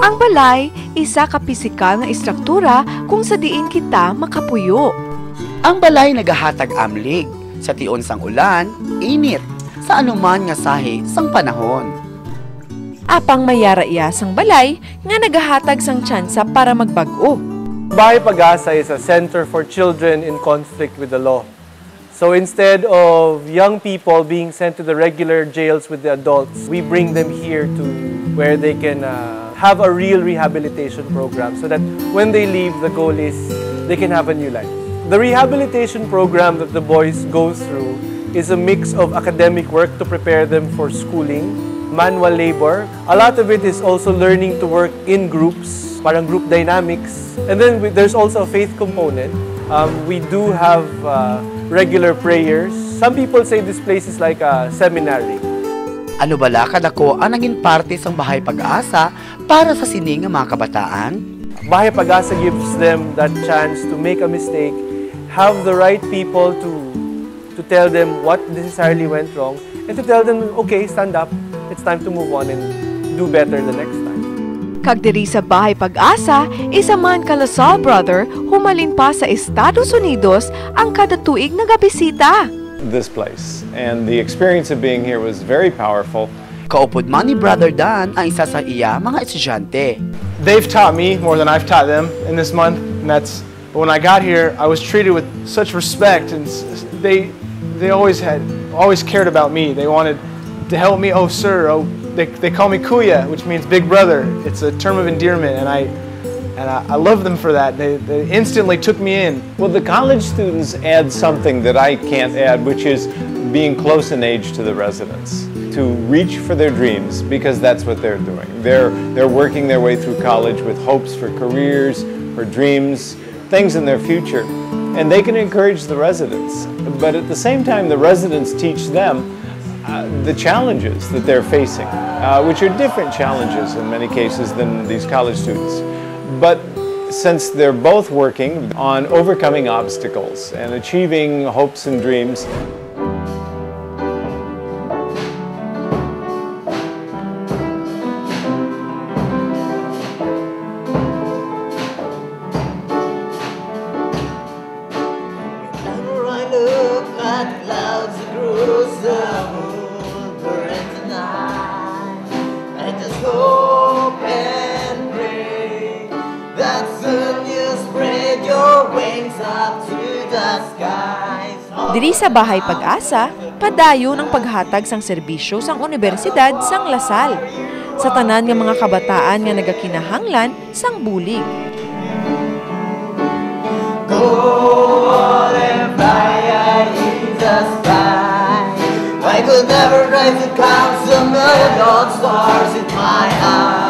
Ang balay, isa ka pisikal nga istruktura kung sa diin kita makapuyo. Ang balay nagahatag amlig sa tion sang ulan, init, sa anuman nga sahi sang panahon. Apang mayara-iya sang balay nga nagahatag sang tsansa para magbag-o. Bahay Pag-asa is a center for children in conflict with the law. So instead of young people being sent to the regular jails with the adults, we bring them here to where they can have a real rehabilitation program so that when they leave, the goal is they can have a new life. The rehabilitation program that the boys go through is a mix of academic work to prepare them for schooling, manual labor. A lot of it is also learning to work in groups, parang group dynamics. And then there's also a faith component. We do have regular prayers. Some people say this place is like a seminary. Ano bala kadako ang naging parte sang Bahay Pag-asa para sa sining nga mga kabataan? Bahay Pag-asa gives them that chance to make a mistake, have the right people to tell them what necessarily went wrong, and to tell them, okay, stand up, it's time to move on and do better the next time. Kag diri sa Bahay Pag-asa, isa man ka Lasal brother humalin pa sa Estados Unidos ang kada tuig nagabisita. This place, and the experience of being here was very powerful. Kaupod man ni Brother Dan ang isa sa iya mga estudyante. They've taught me more than I've taught them in this month, and that's. But when I got here, I was treated with such respect, and they always cared about me. They wanted to help me. Oh, sir. Oh, they call me Kuya, which means big brother. It's a term of endearment, and I love them for that. They instantly took me in. Well, the college students add something that I can't add, which is being close in age to the residents, to reach for their dreams, because that's what they're doing. They're working their way through college with hopes for careers, for dreams, things in their future, and they can encourage the residents. But at the same time, the residents teach them the challenges that they're facing, which are different challenges in many cases than these college students. But since they're both working on overcoming obstacles and achieving hopes and dreams, Diri sa Bahay Pag-asa, padayon ang paghatag sang serbisyo sang Universidad sang Lasal sa tanan nga mga kabataan nga nagakinahanglan sang bulig. Go on and fly in the sky. I could never rise to count the million stars in my eyes.